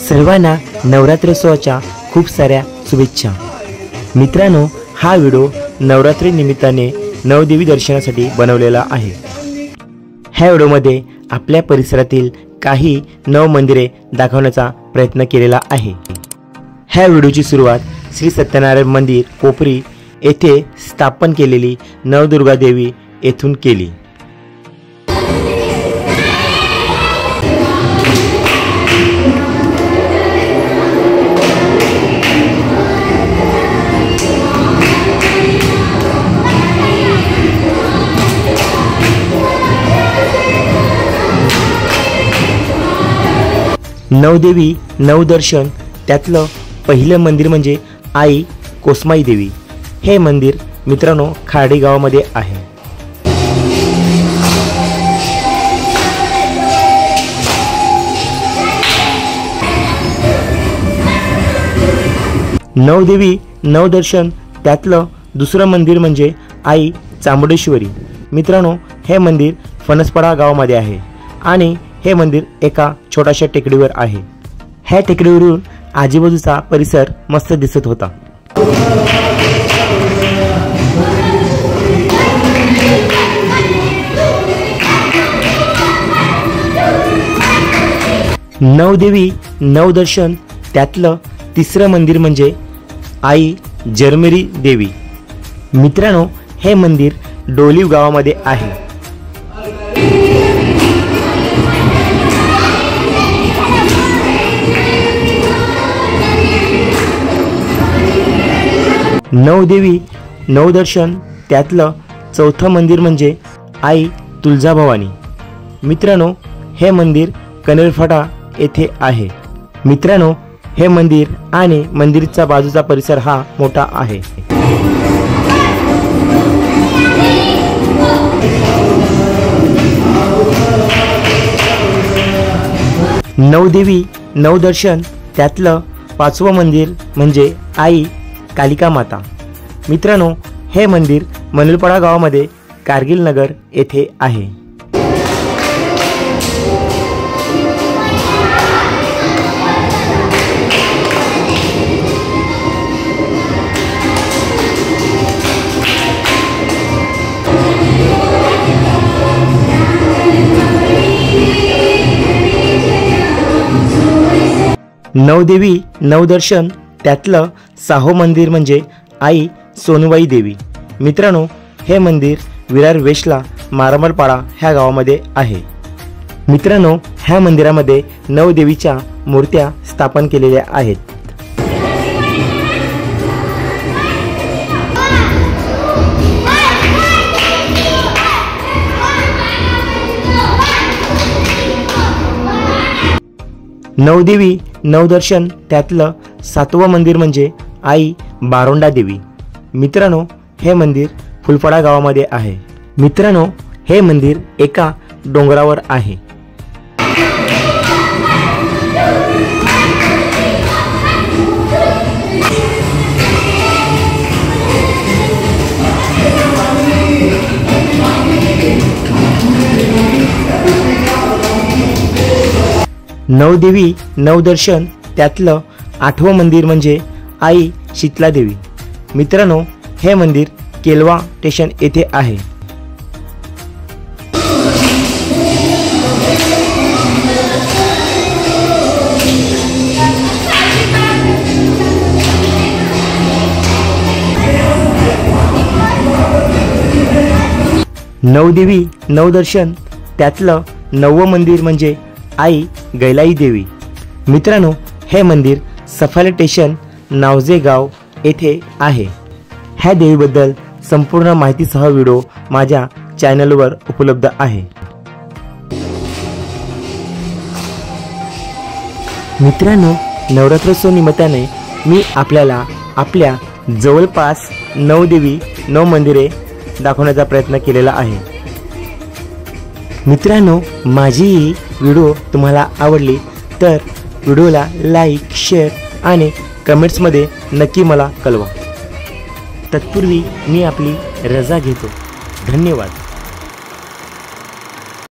सर्वांना नवरात्रोत्सवाच्या खूप साऱ्या शुभेच्छा। मित्रांनो, हा व्हिडिओ नवरात्री निमित्ताने नवदेवी दर्शनासाठी बनवलेला आहे। ह्या व्हिडिओमध्ये आपल्या परिसरातील काही नव मंदिरे दाखवण्याचा प्रयत्न केलेला आहे। ह्या व्हिडिओची सुरुवात श्री सत्यनारायण मंदिर कोपरी येथे स्थापन केलेली नवदुर्गा देवी येथून केली। नवदेवी नवदर्शन त्यातलं पहिलं मंदिर म्हणजे आई कोसमाई देवी। हे मंदिर मित्रांनो खार्डी गावामध्ये आहे। नवदेवी नवदर्शन त्यातलं दुसरं मंदिर म्हणजे आई चामुंडेश्वरी। मित्रांनो, हे मंदिर फणसपडा गावामध्ये आहे आणि हे मंदिर एका छोट्याशा टेकडीवर आहे। ह्या टेकडीवरून आजूबाजूचा परिसर मस्त दिसत होता। नवदेवी नवदर्शन त्यातलं तिसरं मंदिर म्हणजे आई जरमेरी देवी। मित्रांनो, हे मंदिर डोलीव गावामध्ये आहे। नवदेवी नवदर्शन त्यातलं चौथं मंदिर म्हणजे आई तुळजाभवानी। मित्रांनो, हे मंदिर कनेरफाटा येथे आहे। मित्रांनो, हे मंदिर आणि मंदिराचा बाजूचा परिसर हा मोठा आहे। नवदेवी नवदर्शन त्यातलं पाचवं मंदिर म्हणजे आई कालिका माता। मित्रांनो, हे मंदिर मनलपडा गावामध्ये कारगिल नगर येथे आहे। नवदेवी नवदर्शन त्यातलं सहावं मंदिर म्हणजे आई सोनूबाई देवी। मित्रांनो, हे मंदिर विरार वेशला मारमलपाडा ह्या गावामध्ये आहे। मित्रांनो, ह्या मंदिरामध्ये नवदेवीच्या मूर्त्या स्थापन केलेल्या आहेत। नवदेवी नवदर्शन त्यातलं सातवं मंदिर म्हणजे आई बारोंडा देवी। मित्रांनो, हे मंदिर फुलपडा गावामध्ये आहे। मित्रांनो, हे मंदिर एका डोंगरावर आहे। नवदेवी नवदर्शन त्यातलं आठवं मंदिर म्हणजे आई शीतला देवी। मित्रांनो, हे मंदिर केलवा स्टेशन येथे आहे। नवदेवी नवदर्शन त्यातलं नववं मंदिर म्हणजे आई गैलाई देवी। मित्रांनो, हे मंदिर सफाले स्टेशन नावजे गाव येथे आहे। ह्या देवीबद्दल संपूर्ण माहितीसह व्हिडिओ माझ्या चॅनलवर उपलब्ध आहे। मित्रांनो, नवरात्रोत्सव निमित्ताने मी आपल्याला आपल्या जवळपास नवदेवी नव मंदिरे दाखवण्याचा प्रयत्न केलेला आहे। मित्रांनो, माझी ही व्हिडिओ तुम्हाला आवडली तर व्हिडिओला लाईक, शेअर आणि कमेंट्समध्ये नक्की मला कळवा। तत्पूर्वी मी आपली रजा घेतो। धन्यवाद।